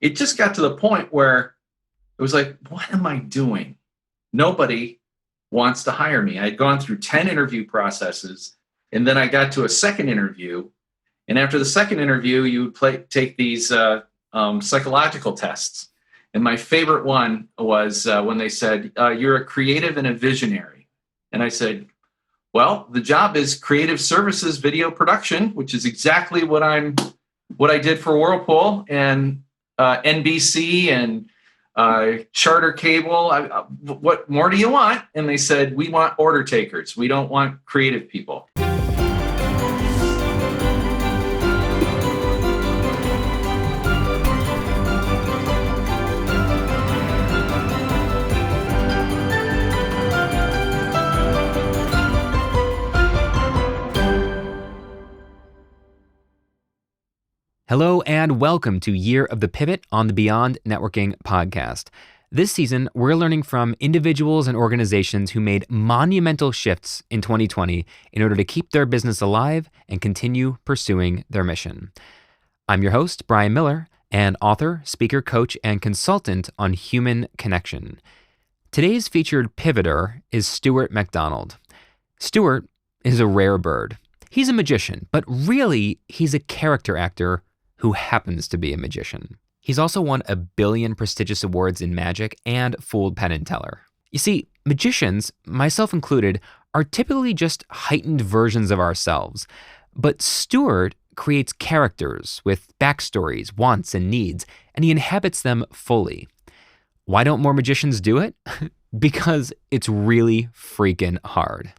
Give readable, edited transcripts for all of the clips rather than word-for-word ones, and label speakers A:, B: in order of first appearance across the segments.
A: it just got to the point where it was like, what am I doing? Nobody wants to hire me. I'd gone through 10 interview processes, and then I got to a second interview. And after the second interview, you would take these psychological tests. And my favorite one was when they said, you're a creative and a visionary. And I said, well, the job is creative services video production, which is exactly what I did for Whirlpool and NBC and charter cable. What more do you want? And they said, we want order takers. We don't want creative people.
B: Hello and welcome to Year of the Pivot on the Beyond Networking podcast. This season, we're learning from individuals and organizations who made monumental shifts in 2020 in order to keep their business alive and continue pursuing their mission. I'm your host, Brian Miller, and author, speaker, coach, and consultant on human connection. Today's featured pivoter is Stuart McDonald. Stuart is a rare bird. He's a magician, but really, he's a character actor who happens to be a magician. He's also won 1 billion prestigious awards in magic and fooled Penn Teller. You see, magicians, myself included, are typically just heightened versions of ourselves. But Stuart creates characters with backstories, wants, and needs, and he inhabits them fully. Why don't more magicians do it? Because it's really freaking hard.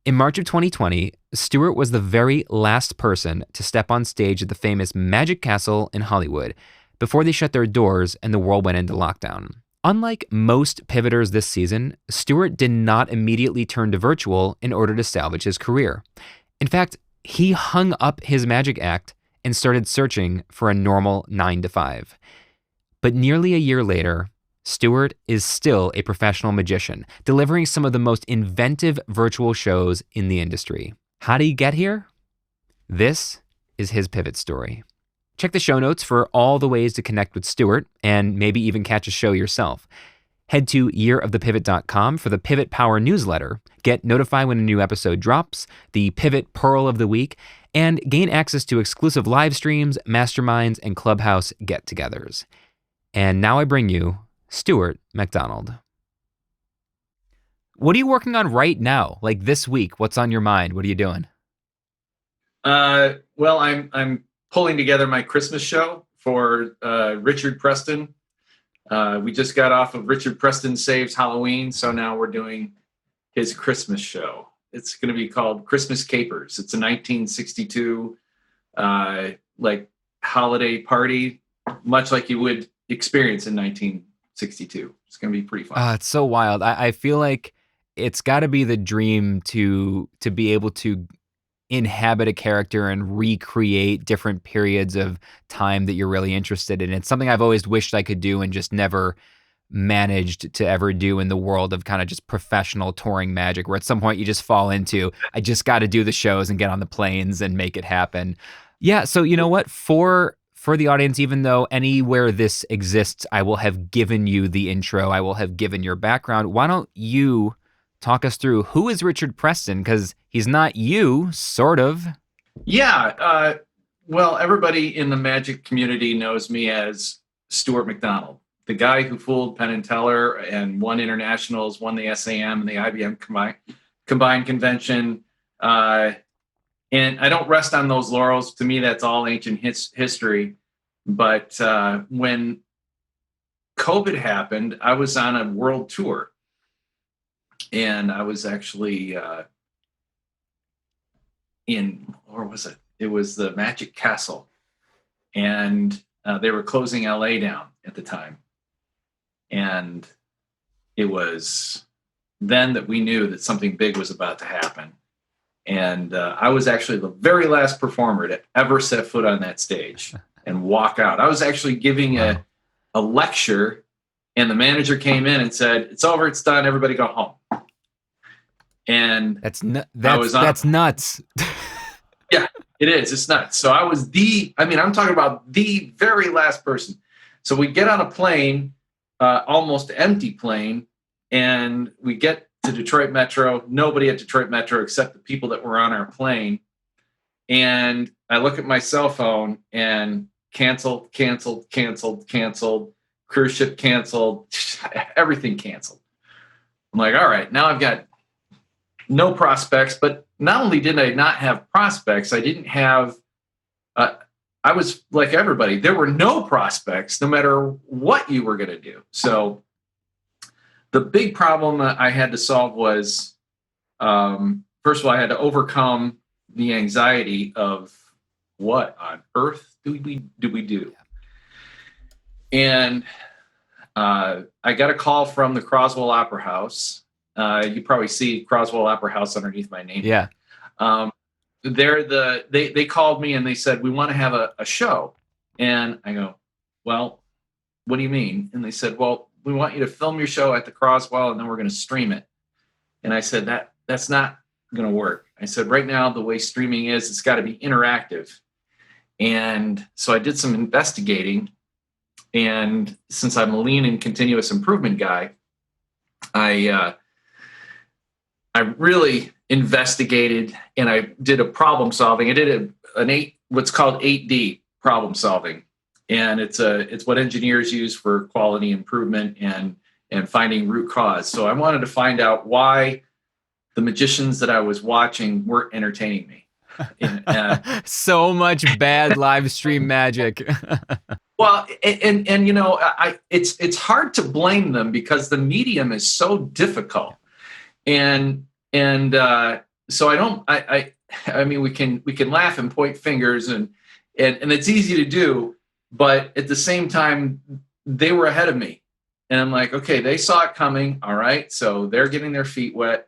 B: In March of 2020, Stuart was the very last person to step on stage at the famous Magic Castle in Hollywood before they shut their doors and the world went into lockdown. Unlike most pivoters this season, Stuart did not immediately turn to virtual in order to salvage his career. In fact, he hung up his magic act and started searching for a normal 9-to-5. But nearly a year later, Stuart is still a professional magician, delivering some of the most inventive virtual shows in the industry. How did he get here? This is his pivot story. Check the show notes for all the ways to connect with Stuart and maybe even catch a show yourself. Head to yearofthepivot.com for the Pivot Power newsletter, get notified when a new episode drops, the Pivot Pearl of the Week, and gain access to exclusive live streams, masterminds, and clubhouse get-togethers. And now I bring you Stuart McDonald. What are you working on right now? Like this week, what's on your mind? What are you doing?
A: Well, I'm pulling together my Christmas show for Richard Preston. We just got off of Richard Preston Saves Halloween, so now we're doing his Christmas show. It's going to be called Christmas Capers. It's a 1962 like holiday party, much like you would experience in 1962. It's going to be pretty fun.
B: It's so wild. I feel like it's got to be the dream to be able to inhabit a character and recreate different periods of time that you're really interested in. It's something I've always wished I could do and just never managed to ever do in the world of kind of just professional touring magic, where at some point you just fall into, I just got to do the shows and get on the planes and make it happen. Yeah, so you know what? For the audience, even though anywhere this exists, I will have given you the intro, I will have given your background. Why don't you talk us through who is Richard Preston? Because he's not you, sort of.
A: Yeah. Well, everybody in the magic community knows me as Stuart McDonald, the guy who fooled Penn and Teller and won internationals, won the SAM and the IBM combined convention. And I don't rest on those laurels. To me, that's all ancient history. But when COVID happened, I was on a world tour. And I was actually where was it? It was the Magic Castle. And they were closing LA down at the time. And it was then that we knew that something big was about to happen. And I was actually the very last performer to ever set foot on that stage and walk out. I was actually giving a lecture, and the manager came in and said, "It's over, it's done, everybody go home." And
B: that's nuts.
A: Yeah, it is. It's nuts. So I was I'm talking about the very last person. So we get on a plane, almost empty plane, and we get to Detroit Metro. Nobody at Detroit Metro except the people that were on our plane. And I look at my cell phone and canceled, canceled, canceled, canceled, cruise ship canceled, everything canceled. I'm like, all right, now I've got no prospects. But not only did I not have prospects, I didn't have, I was like everybody, there were no prospects no matter what you were going to do. So the big problem I had to solve was, first of all, I had to overcome the anxiety of what on earth do we do? And I got a call from the Croswell Opera House. You probably see Croswell Opera House underneath my name.
B: Yeah.
A: They called me and they said, we want to have a show. And I go, well, what do you mean? And they said, well, we want you to film your show at the Croswell and then we're going to stream it. And I said, that's not going to work. I said, right now, the way streaming is, it's got to be interactive. And so I did some investigating. And since I'm a lean and continuous improvement guy, I really investigated and I did a problem solving. I did what's called 8D problem solving. And it's what engineers use for quality improvement and finding root cause. So I wanted to find out why the magicians that I was watching weren't entertaining me.
B: So much bad live stream magic.
A: Well, and it's hard to blame them because the medium is so difficult, and so I mean we can laugh and point fingers and it's easy to do, but at the same time they were ahead of me, and I'm like, okay, they saw it coming, all right, so they're getting their feet wet,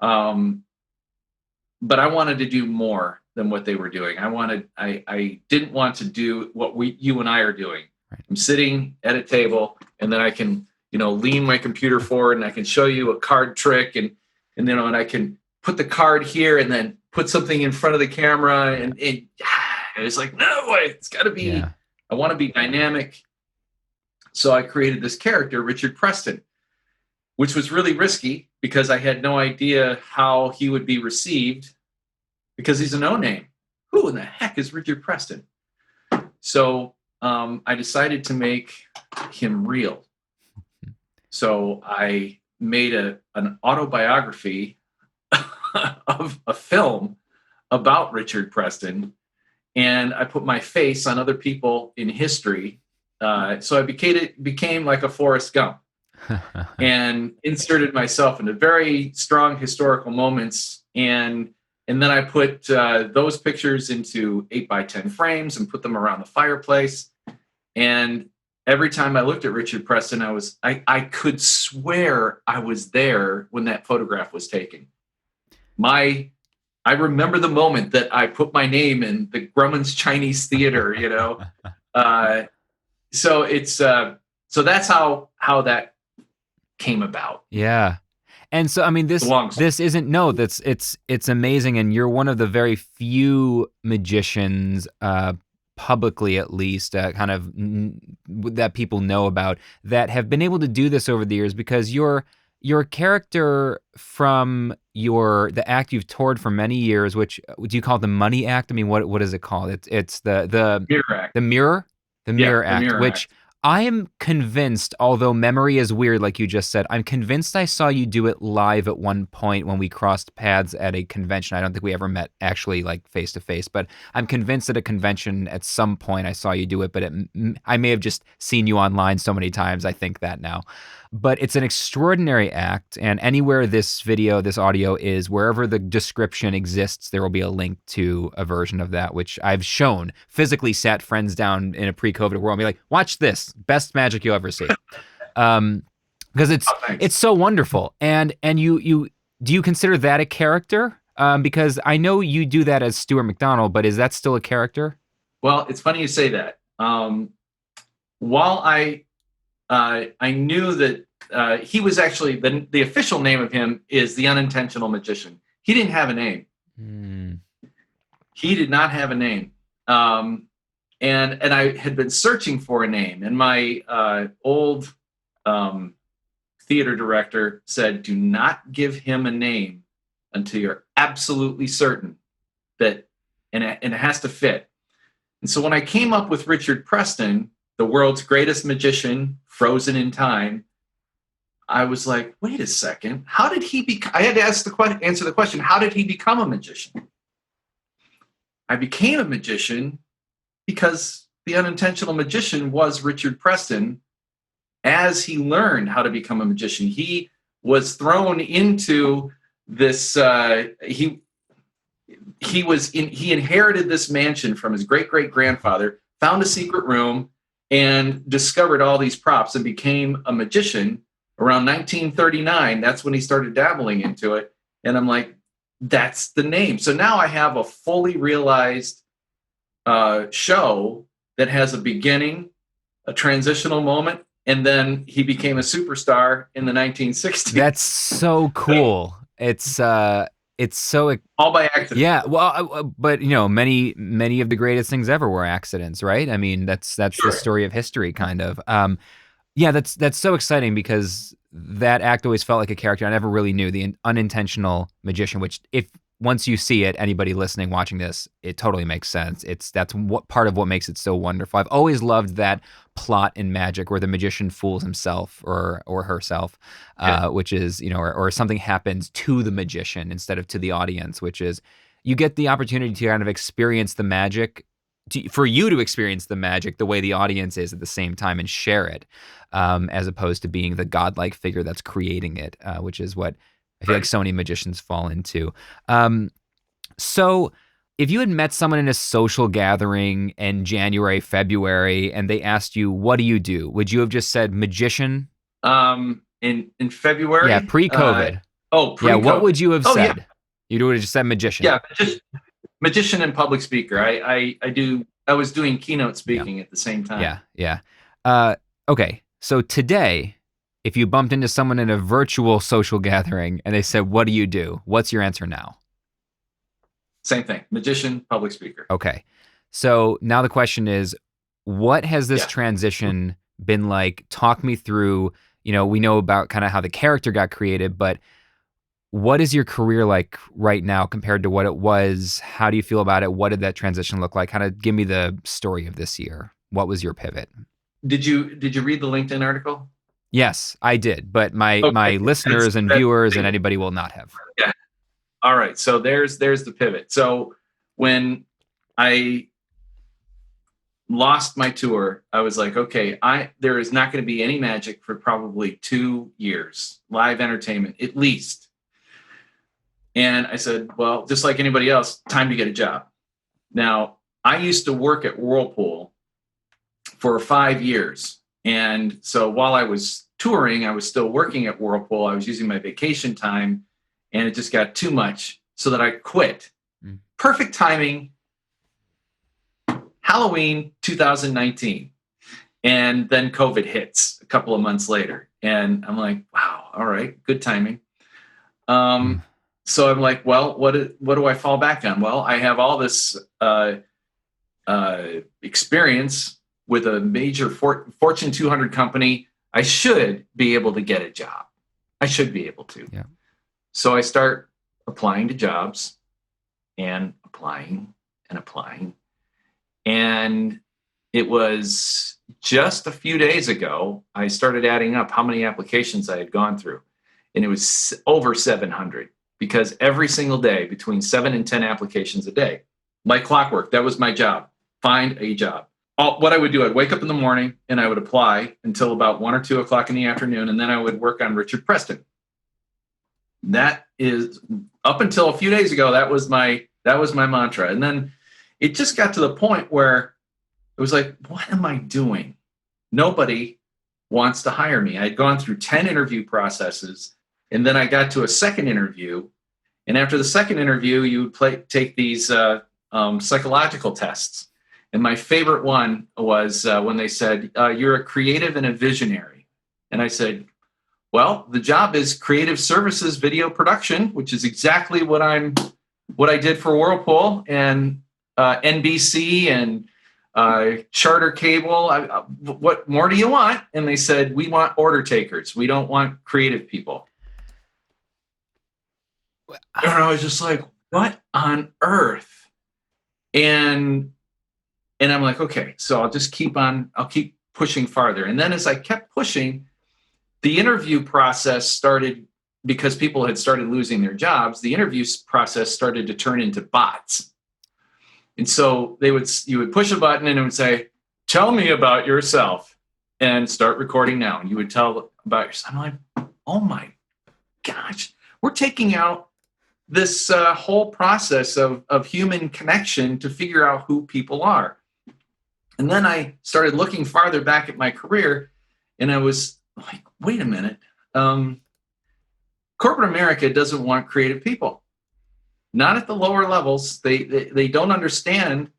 A: but I wanted to do more than what they were doing. I didn't want to do what you and I are doing. Right. I'm sitting at a table and then I can, lean my computer forward and I can show you a card trick and I can put the card here and then put something in front of the camera and it's like, no way, it's got to be, I want to be dynamic. So I created this character, Richard Preston, which was really risky because I had no idea how he would be received because he's a no-name. Who in the heck is Richard Preston? So I decided to make him real. So I made an autobiography of a film about Richard Preston, and I put my face on other people in history. So I became like a Forrest Gump and inserted myself into very strong historical moments. And then I put those pictures into 8x10 frames and put them around the fireplace. And every time I looked at Richard Preston, I could swear I was there when that photograph was taken. I remember the moment that I put my name in the Grumman's Chinese Theater, So it's so that's how that came about.
B: Yeah. And so, I mean, this isn't, it's amazing. And you're one of the very few magicians, publicly at least, that people know about, that have been able to do this over the years, because your character from the act you've toured for many years, which, do you call it the Money Act? I mean, what is it called? It's the
A: Mirror Act.
B: The Mirror Act, which Act. I am convinced, although memory is weird, like you just said, I'm convinced I saw you do it live at one point when we crossed paths at a convention. I don't think we ever met actually, like, face to face, but I'm convinced at a convention at some point I saw you do it, but I may have just seen you online so many times. I think that now. But it's an extraordinary act, and anywhere this video, this audio is, wherever the description exists, there will be a link to a version of that, which I've shown, physically sat friends down in a pre-COVID world and be like, watch this, best magic you'll ever see. Because it's so wonderful. And you do you consider that a character? Because I know you do that as Stuart McDonald, but is that still a character?
A: Well, it's funny you say that. While I knew that he was actually, the official name of him is the Unintentional Magician. He didn't have a name. He did not have a name. and I had been searching for a name, and my old theater director said, "Do not give him a name until you're absolutely certain that, and it has to fit." And so when I came up with Richard Preston, the world's greatest magician, frozen in time, I was like, wait a second, how did he I had to answer the question, how did he become a magician? I became a magician because the unintentional magician was Richard Preston. As he learned how to become a magician, he was thrown into this. He inherited this mansion from his great great grandfather, found a secret room, and discovered all these props and became a magician around 1939. That's when he started dabbling into it. And I'm like, that's the name. So now I have a fully realized show that has a beginning, a transitional moment, and then he became a superstar in the 1960s.
B: That's so cool. It's so
A: all by accident.
B: Yeah, well, but many of the greatest things ever were accidents, right? I mean, that's
A: Sure.
B: The story of history, kind of. Yeah, that's so exciting because that act always felt like a character I never really knew, the unintentional magician. Which, if once you see it, anybody listening, watching this, it totally makes sense. That's what part of what makes it so wonderful. I've always loved that plot in magic where the magician fools himself or herself, which is or something happens to the magician instead of to the audience, which is you get the opportunity to kind of experience the magic. For you to experience the magic the way the audience is at the same time and share it, as opposed to being the godlike figure that's creating it, which is what I feel like so many magicians fall into. So if you had met someone in a social gathering in January, February, and they asked you, what do you do? Would you have just said magician?
A: In February?
B: Yeah, pre-COVID.
A: Pre-COVID.
B: Yeah, what would you have said?
A: Yeah.
B: You would have just said magician.
A: Yeah, magician and public speaker. I was doing keynote speaking at the same time.
B: Yeah. Okay, so today, if you bumped into someone in a virtual social gathering and they said, what do you do? What's your answer now?
A: Same thing. Magician, public speaker.
B: Okay. So now the question is, what has this transition been like? Talk me through, we know about kind of how the character got created, but what is your career like right now compared to what it was? How do you feel about it? What did that transition look like? Kind of give me the story of this year. What was your pivot?
A: Did you read the LinkedIn article?
B: Yes, I did, but my listeners and viewers and anybody will not have.
A: Yeah. All right. So there's the pivot. So when I lost my tour, I was like, okay, there is not going to be any magic for probably 2 years, live entertainment at least. And I said, well, just like anybody else, time to get a job. Now, I used to work at Whirlpool for 5 years. And so while I was touring, I was still working at Whirlpool. I was using my vacation time, and it just got too much so that I quit. Perfect timing, Halloween 2019. And then COVID hits a couple of months later. And I'm like, wow, all right, good timing. So I'm like, well, what do I fall back on? Well, I have all this experience with a major Fortune 200 company. I should be able to get a job. I should be able to.
B: Yeah.
A: So I start applying to jobs and applying and applying. And it was just a few days ago, I started adding up how many applications I had gone through. And it was over 700. Because every single day, between 7 and 10 applications a day, like clockwork, that was my job. Find a job. What I would do, I'd wake up in the morning and I would apply until about 1 or 2 o'clock in the afternoon, and then I would work on Richard Preston. That is up until a few days ago. That was my mantra, and then it just got to the point where it was like, what am I doing? Nobody wants to hire me. I had gone through 10 interview processes. And then I got to a second interview. And after the second interview, you would take these psychological tests. And my favorite one was when they said, you're a creative and a visionary. And I said, well, the job is creative services video production, which is exactly what I did for Whirlpool and NBC and charter cable. What more do you want? And they said, we want order takers. We don't want creative people. And I was just like, what on earth? And I'm like, okay, so I'll keep pushing farther. And then as I kept pushing, the interview process started, because people had started losing their jobs, the interview process started to turn into bots. And so you would push a button and it would say, tell me about yourself, and start recording now. And you would tell about yourself. I'm like, oh my gosh, we're taking out this whole process of human connection to figure out who people are. And then I started looking farther back at my career, and I was like, wait a minute. Corporate America doesn't want creative people. Not at the lower levels. They don't understand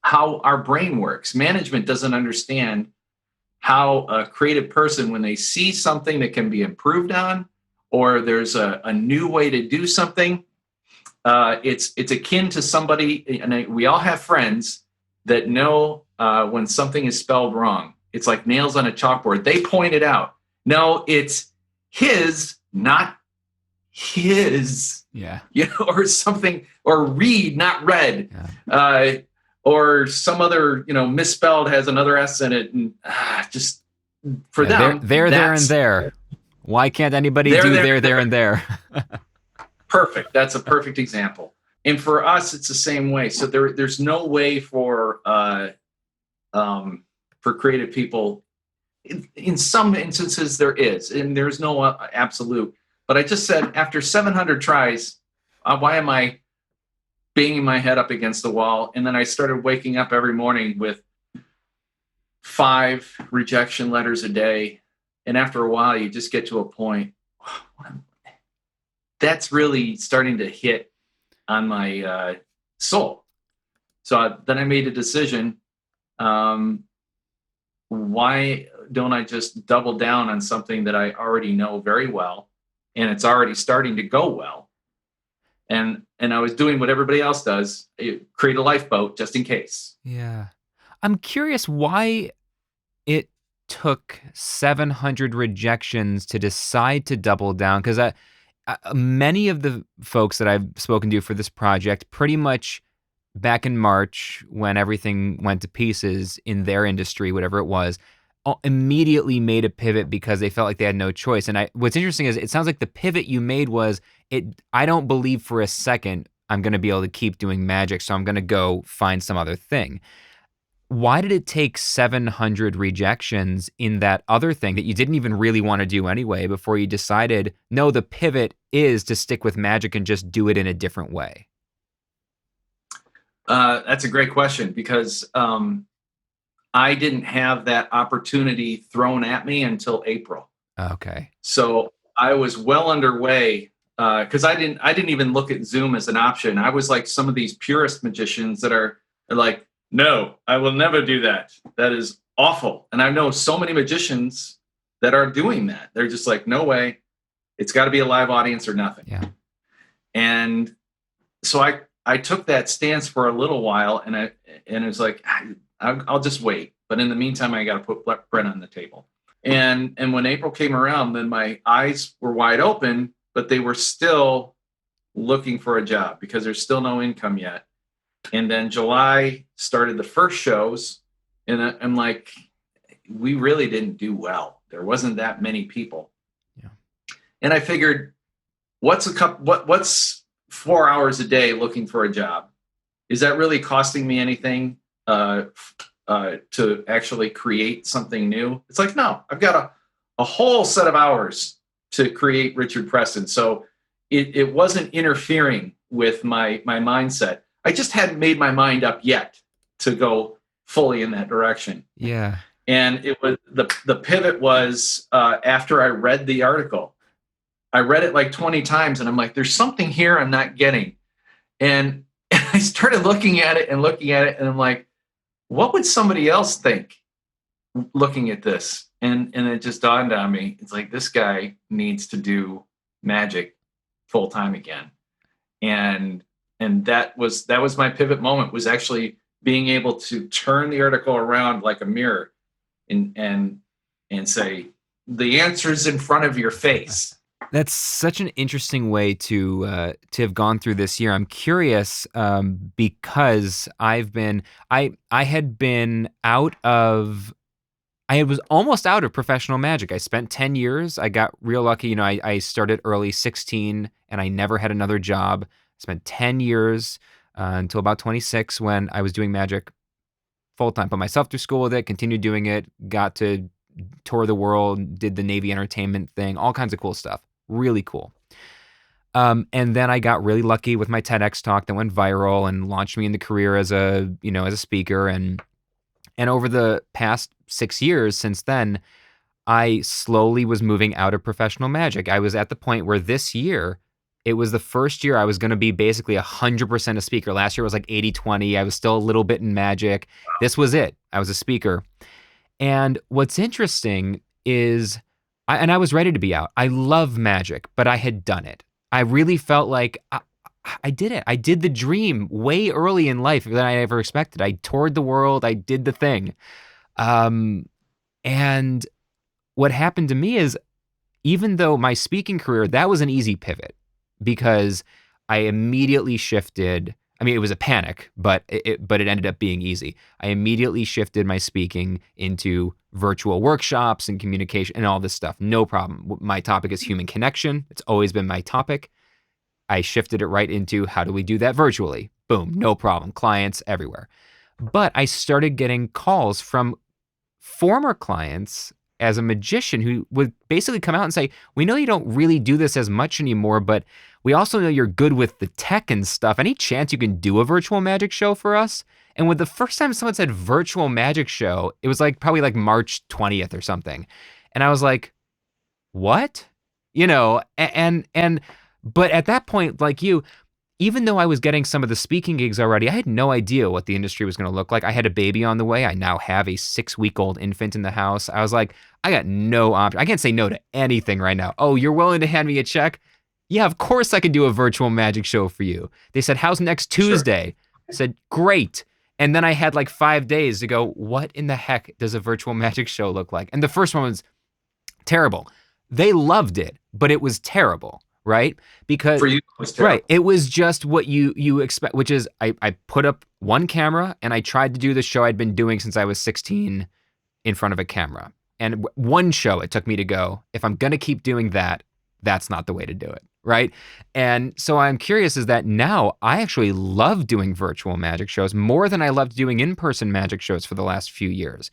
A: how our brain works. Management doesn't understand how a creative person, when they see something that can be improved on, or there's a new way to do something, it's akin to somebody, and we all have friends that know when something is spelled wrong. It's like nails on a chalkboard. They point it out. No, it's his, not his.
B: Yeah.
A: Or something, or read, not read. Yeah. Or some other, misspelled, has another S in it, and just for them,
B: they're there and there. Why can't anybody do there and there?
A: Perfect. That's a perfect example. And for us, it's the same way. So there's no way for creative people. In some instances, there is, and there's no absolute. But I just said, after 700 tries, why am I banging my head up against the wall? And then I started waking up every morning with 5 rejection letters a day. And after a while, you just get to a point that's really starting to hit on my soul. So then I made a decision. Why don't I just double down on something that I already know very well, and it's already starting to go well? And I was doing what everybody else does, create a lifeboat just in case.
B: Yeah. I'm curious why it took 700 rejections to decide to double down, because many of the folks that I've spoken to for this project, pretty much back in March when everything went to pieces in their industry, whatever it was, immediately made a pivot because they felt like they had no choice. And what's interesting is it sounds like the pivot you made was, I don't believe for a second I'm going to be able to keep doing magic, so I'm going to go find some other thing. Why did it take 700 rejections in that other thing that you didn't even really want to do anyway before you decided, no, the pivot is to stick with magic and just do it in a different way?
A: That's a great question, because I didn't have that opportunity thrown at me until April.
B: Okay.
A: So I was well underway, because I didn't even look at Zoom as an option. I was like some of these purist magicians that are like, no, I will never do that. That is awful. And I know so many magicians that are doing that. They're just like, no way. It's got to be a live audience or nothing.
B: Yeah.
A: And so I took that stance for a little while, and it was like, I'll just wait. But in the meantime, I got to put bread on the table. And when April came around, then my eyes were wide open, but they were still looking for a job because there's still no income yet. And then July started the first shows, and I'm like, we really didn't do well. There wasn't that many people.
B: Yeah. And
A: I figured, what's 4 hours a day looking for a job? Is that really costing me anything to actually create something new? It's like, no, I've got a whole set of hours to create Richard Preston. So it wasn't interfering with my mindset. I just hadn't made my mind up yet to go fully in that direction.
B: Yeah.
A: And it was the pivot was after I read the article. I read it like 20 times, and I'm like, there's something here I'm not getting. And I started looking at it, and I'm like, what would somebody else think looking at this? And it just dawned on me. It's like, this guy needs to do magic full time again. And that was my pivot moment, was actually being able to turn the article around like a mirror and say, the answer's in front of your face.
B: That's such an interesting way to have gone through this year. I'm curious because I had been out of I was almost out of professional magic. I spent 10 years. I got real lucky. You know, I started early, 16, and I never had another job. I spent 10 years until about 26 when I was doing magic full time. Put myself through school with it, continued doing it, got to tour the world, did the Navy entertainment thing, all kinds of cool stuff. Really cool. And then I got really lucky with my TEDx talk that went viral and launched me in the career as a speaker. And over the past 6 years since then, I slowly was moving out of professional magic. I was at the point where this year, it was the first year I was going to be basically 100% a speaker. Last year was like 80-20. I was still a little bit in magic. This was it. I was a speaker. And what's interesting is, I was ready to be out. I love magic, but I had done it. I really felt like I did it. I did the dream way early in life than I ever expected. I toured the world. I did the thing. And what happened to me is, even though my speaking career, that was an easy pivot because I immediately shifted. I mean, it was a panic, but it ended up being easy. I immediately shifted my speaking into virtual workshops and communication and all this stuff. No problem. My topic is human connection. It's always been my topic. I shifted it right into how do we do that virtually? Boom, no problem. Clients everywhere. But I started getting calls from former clients as a magician who would basically come out and say, we know you don't really do this as much anymore, but we also know you're good with the tech and stuff. Any chance you can do a virtual magic show for us? And when the first time someone said virtual magic show, it was like probably like March 20th or something. And I was like, what? You know, but at that point, like you, even though I was getting some of the speaking gigs already, I had no idea what the industry was going to look like. I had a baby on the way. I now have a 6-week-old infant in the house. I was like, I got no option. I can't say no to anything right now. Oh, you're willing to hand me a check? Yeah, of course I can do a virtual magic show for you. They said, how's next Tuesday? Sure. I said, great. And then I had like 5 days to go, what in the heck does a virtual magic show look like? And the first one was terrible. They loved it, but it was terrible. Right? Because
A: for you, it was terrible.
B: Right. It was just what you expect, which is I put up one camera and I tried to do the show I'd been doing since I was 16 in front of a camera. And one show it took me to go, if I'm going to keep doing that, that's not the way to do it. Right. And so I'm curious is that now I actually love doing virtual magic shows more than I loved doing in-person magic shows for the last few years,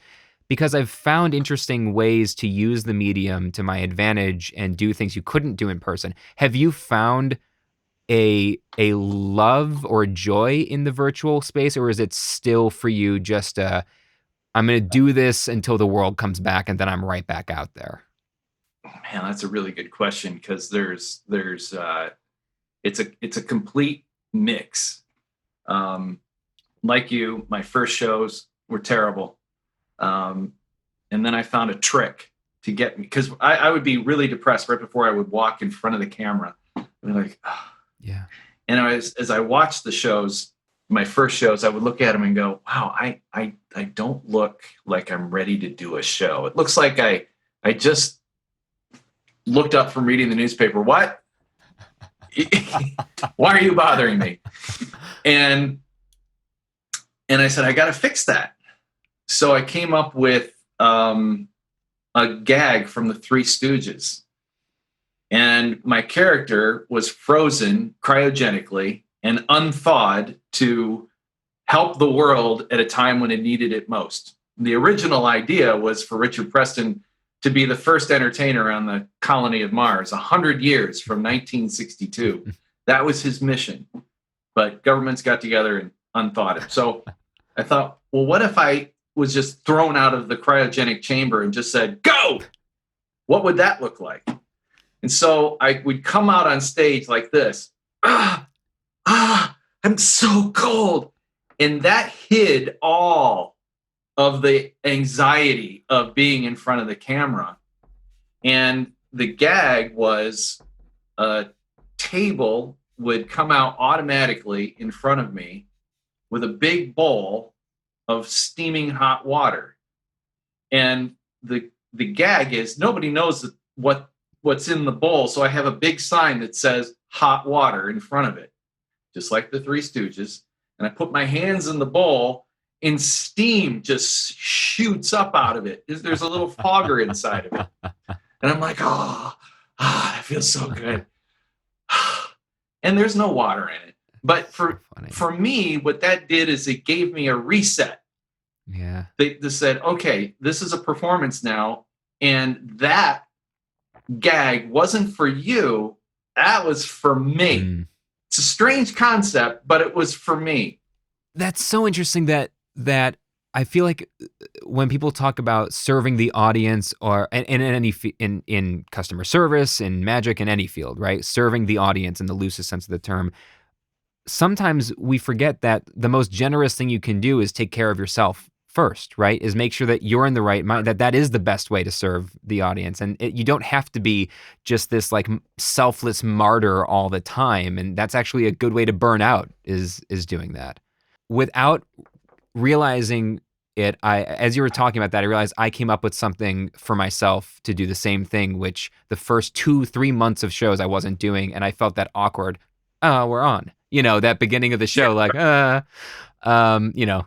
B: because I've found interesting ways to use the medium to my advantage and do things you couldn't do in person. Have you found a love or joy in the virtual space, or is it still for you just I'm going to do this until the world comes back and then I'm right back out there?
A: Man, that's a really good question, because there's it's a complete mix. Like you, my first shows were terrible. And then I found a trick to get me, because I would be really depressed right before I would walk in front of the camera. And like, oh.
B: Yeah.
A: And as I watched the shows, my first shows, I would look at them and go, wow, I don't look like I'm ready to do a show. It looks like I just looked up from reading the newspaper. What? Why are you bothering me? And I said, I got to fix that. So I came up with a gag from the Three Stooges. And my character was frozen cryogenically and unthawed to help the world at a time when it needed it most. The original idea was for Richard Preston to be the first entertainer on the colony of Mars, 100 years from 1962. That was his mission. But governments got together and unthawed him. So I thought, well, what if I was just thrown out of the cryogenic chamber and just said, go? What would that look like? And so I would come out on stage like this. I'm so cold. And that hid all of the anxiety of being in front of the camera. And the gag was a table would come out automatically in front of me with a big bowl of steaming hot water. And the gag is nobody knows what's in the bowl. So I have a big sign that says hot water in front of it, just like the Three Stooges. And I put my hands in the bowl and steam just shoots up out of it. There's a little fogger inside of it. And I'm like, that feels so good. And there's no water in it. But for me, what that did is it gave me a reset.
B: Yeah.
A: They said, okay, this is a performance now. And that gag wasn't for you. That was for me.
B: Mm.
A: It's a strange concept, but it was for me.
B: That's so interesting that I feel like when people talk about serving the audience or in customer service, in magic, in any field, right? Serving the audience in the loosest sense of the term, sometimes we forget that the most generous thing you can do is take care of yourself first, right? Is make sure that you're in the right mind, that is the best way to serve the audience. And you don't have to be just this like selfless martyr all the time. And that's actually a good way to burn out is doing that. Without realizing it, as you were talking about that, I realized I came up with something for myself to do the same thing, which the first 2-3 months of shows I wasn't doing. And I felt that awkward. Oh, we're on, that beginning of the show, like,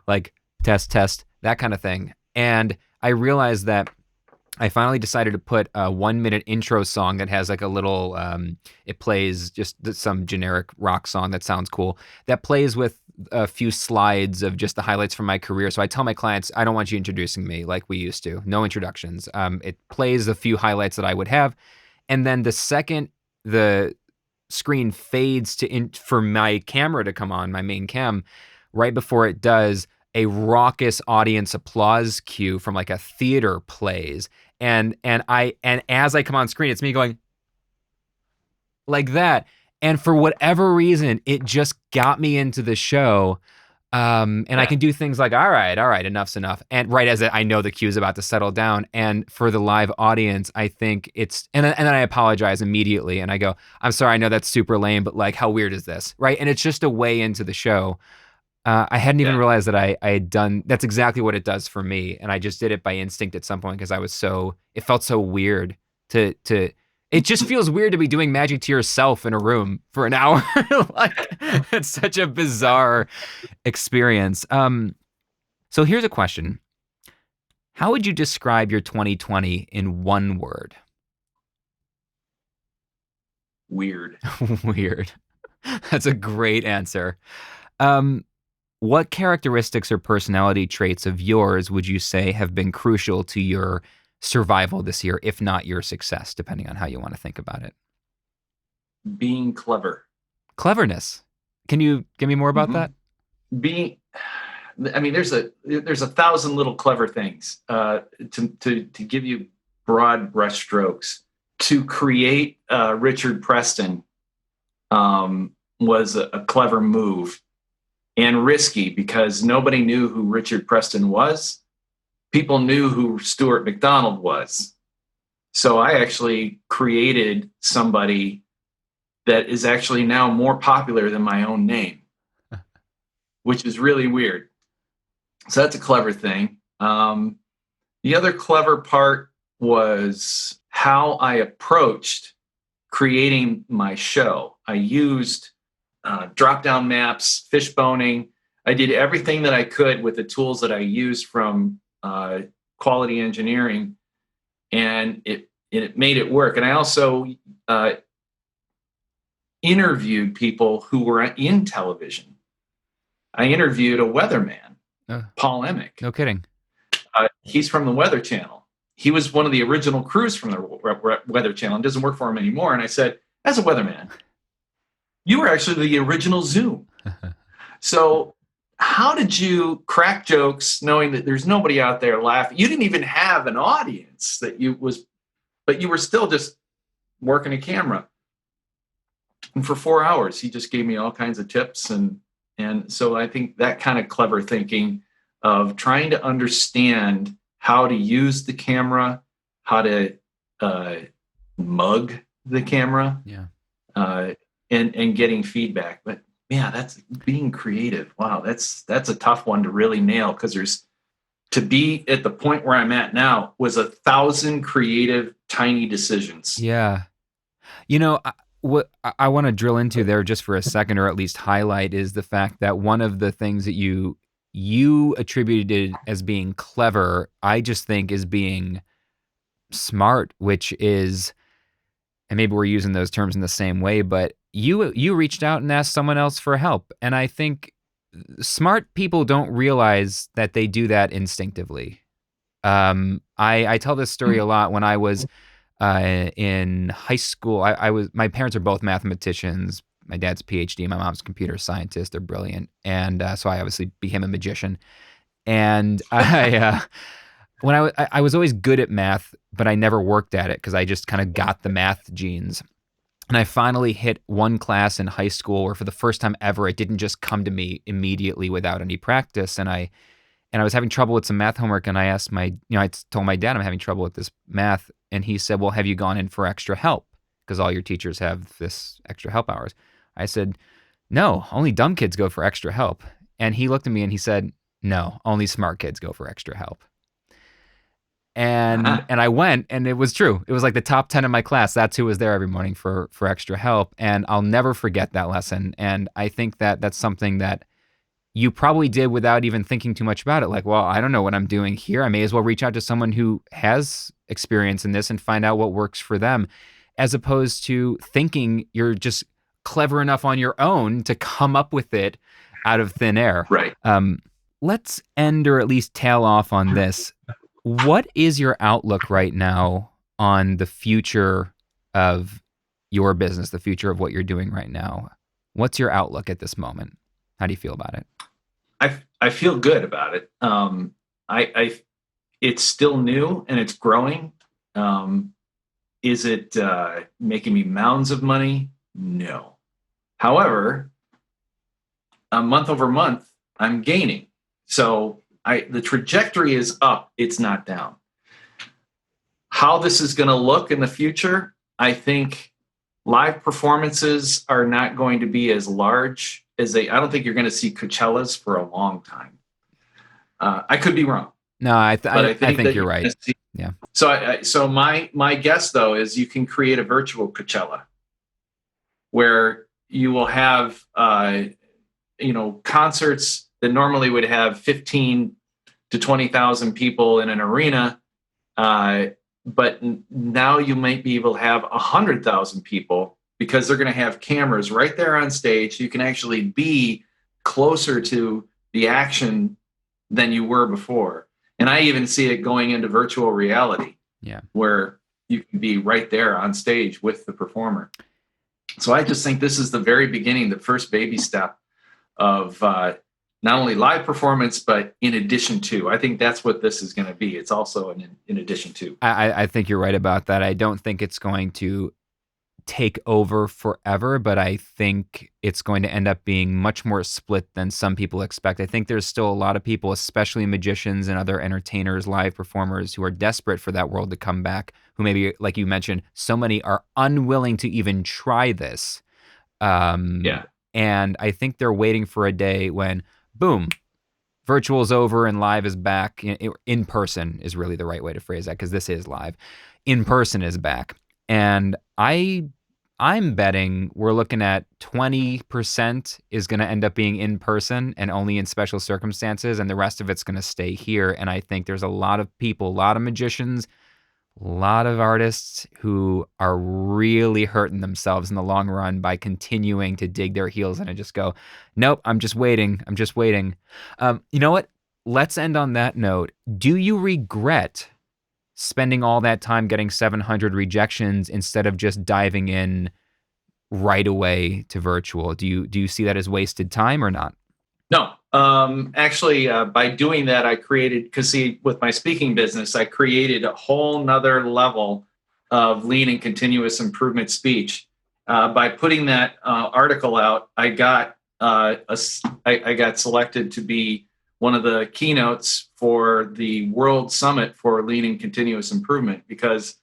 B: like test, that kind of thing. And I realized that I finally decided to put a 1-minute intro song that has like a little, it plays just some generic rock song that sounds cool, that plays with a few slides of just the highlights from my career. So I tell my clients, I don't want you introducing me like we used to. No introductions. It plays a few highlights that I would have. And then the second the screen fades for my camera to come on, my main cam, right before it does, a raucous audience applause cue from like a theater plays. And as I come on screen, it's me going like that. And for whatever reason, it just got me into the show. I can do things like, all right, enough's enough. And right as I know the cue is about to settle down. And for the live audience, I think and then I apologize immediately. And I go, I'm sorry, I know that's super lame, but like, how weird is this? Right. And it's just a way into the show. I hadn't even realized that I had done, that's exactly what it does for me. And I just did it by instinct at some point because it felt so weird to it just feels weird to be doing magic to yourself in a room for an hour. Like, it's such a bizarre experience. So here's a question. How would you describe your 2020 in one word?
A: Weird.
B: Weird. That's a great answer. What characteristics or personality traits of yours would you say have been crucial to your survival this year, if not your success, depending on how you want to think about it?
A: Being clever.
B: Cleverness. Can you give me more about that?
A: There's a 1,000 little clever things to give you broad brush strokes. To create Richard Preston was a clever move and risky because nobody knew who Richard Preston was. People knew who Stuart McDonald was. So I actually created somebody that is actually now more popular than my own name, which is really weird. So that's a clever thing. The other clever part was how I approached creating my show. I used drop-down maps, fishboning. I did everything that I could with the tools that I used from quality engineering, and it made it work. And I also interviewed people who were in television. I interviewed a weatherman, Paul Emick.
B: No kidding.
A: He's from the Weather Channel. He was one of the original crews from the Weather Channel and doesn't work for him anymore. And I said, as a weatherman, you were actually the original Zoom. So how did you crack jokes knowing that there's nobody out there laughing? You didn't even have an audience but you were still just working a camera. And for 4 hours, he just gave me all kinds of tips. And so I think that kind of clever thinking of trying to understand how to use the camera, how to mug the camera, and getting feedback. But yeah, that's being creative. Wow, that's a tough one to really nail, because there's to be at the point where I'm at now was 1,000 creative tiny decisions.
B: Yeah. You know, what I want to drill into there just for a second, or at least highlight, is the fact that one of the things that you attributed as being clever, I just think is being smart, which is, and maybe we're using those terms in the same way, but you reached out and asked someone else for help, and I think smart people don't realize that they do that instinctively. I tell this story a lot. When I was in high school, my parents are both mathematicians. My dad's a PhD, my mom's a computer scientist. They're brilliant, and so I obviously became a magician. And when I was always good at math, but I never worked at it because I just kind of got the math genes. And I finally hit one class in high school where, for the first time ever, it didn't just come to me immediately without any practice. And I was having trouble with some math homework, and I asked I told my dad I'm having trouble with this math, and he said, "Well, have you gone in for extra help? Because all your teachers have this extra help hours." I said, "No, only dumb kids go for extra help." And he looked at me and he said, "No, only smart kids go for extra help." And
A: Uh-huh.
B: I went, and it was true. It was like the top 10 in my class. That's who was there every morning for extra help, and I'll never forget that lesson. And I think that that's something that you probably did without even thinking too much about it. Like, well, I don't know what I'm doing here. I may as well reach out to someone who has experience in this and find out what works for them, as opposed to thinking you're just clever enough on your own to come up with it out of thin air.
A: Right.
B: Let's end, or at least tail off on this. What is your outlook right now on the future of your business, the future of what you're doing right now? What's your outlook at this moment? How do you feel about it?
A: I feel good about it. I it's still new and it's growing. Is it making me mounds of money? No. However, month over month, I'm gaining. So the trajectory is up. It's not down. How this is going to look in the future, I think live performances are not going to be as large as I don't think you're going to see Coachellas for a long time. I could be wrong,
B: No,
A: but I
B: I
A: think
B: think
A: that
B: you're
A: you're
B: right.
A: going to see.
B: Yeah.
A: So my guess though is you can create a virtual Coachella where you will have concerts that normally would have 15 to 20,000 people in an arena, but now you might be able to have 100,000 people because they're going to have cameras right there on stage. You can actually be closer to the action than you were before. And I even see it going into virtual reality,
B: Yeah.
A: where you can be right there on stage with the performer. So I just think this is the very beginning, the first baby step of not only live performance, but in addition to. I think that's what this is going to be. It's also in addition to.
B: I think you're right about that. I don't think it's going to take over forever, but I think it's going to end up being much more split than some people expect. I think there's still a lot of people, especially magicians and other entertainers, live performers, who are desperate for that world to come back, who maybe, like you mentioned, so many are unwilling to even try this.
A: Yeah.
B: And I think they're waiting for a day when, boom, virtual is over and live is back. In person is really the right way to phrase that, because this is live. In person is back. And I'm betting we're looking at 20% is going to end up being in person and only in special circumstances, and the rest of it's going to stay here. And I think there's a lot of people, a lot of magicians, a lot of artists who are really hurting themselves in the long run by continuing to dig their heels in and just go, nope, I'm just waiting. I'm just waiting. You know what? Let's end on that note. Do you regret spending all that time getting 700 rejections instead of just diving in right away to virtual? Do you see that as wasted time or not?
A: No. Actually, by doing that, I created, because see, with my speaking business, I created a whole nother level of lean and continuous improvement speech. By putting that article out, I got I got selected to be one of the keynotes for the World Summit for Lean and Continuous Improvement, because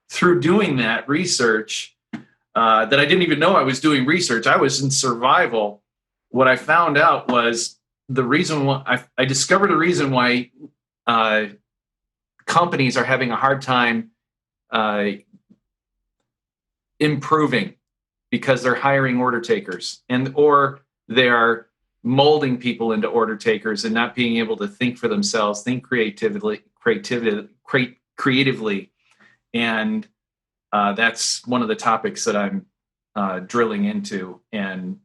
A: through doing that research, that I didn't even know I was doing research, I was in survival what I found out was the reason why I discovered a reason why companies are having a hard time improving, because they're hiring order takers, or they're molding people into order takers and not being able to think for themselves, think creatively. And that's one of the topics that I'm drilling into. And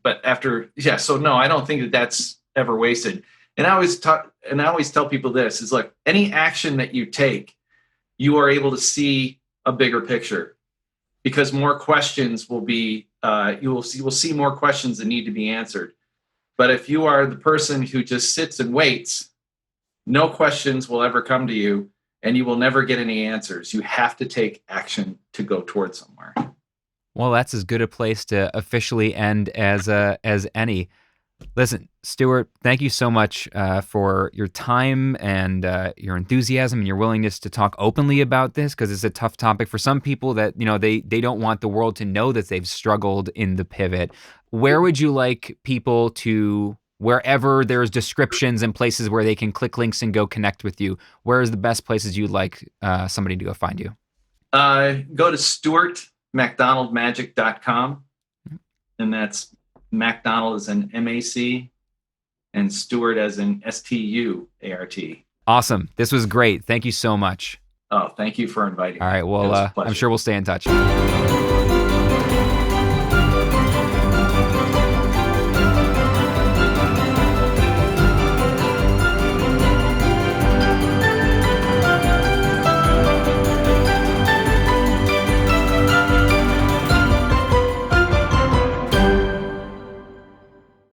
A: but after, so no, I don't think that that's ever wasted. And I always tell people this is, like, any action that you take, you are able to see a bigger picture, because more questions will be you will see more questions that need to be answered. But if you are the person who just sits and waits, no questions will ever come to you, and you will never get any answers. You have to take action to go towards somewhere.
B: Well, that's as good a place to officially end as any. Listen, Stuart, thank you so much for your time and your enthusiasm and your willingness to talk openly about this, because it's a tough topic for some people that, they don't want the world to know that they've struggled in the pivot. Where would you like people to, wherever there's descriptions and places where they can click links and go connect with you, where is the best places you'd like somebody to go find you?
A: Go to stuartmacdonaldmagic.com, and that's MacDonald as in MAC and Stuart as in STUART.
B: Awesome. This was great. Thank you so much.
A: Oh, thank you for inviting me.
B: All right. Well, I'm sure we'll stay in touch.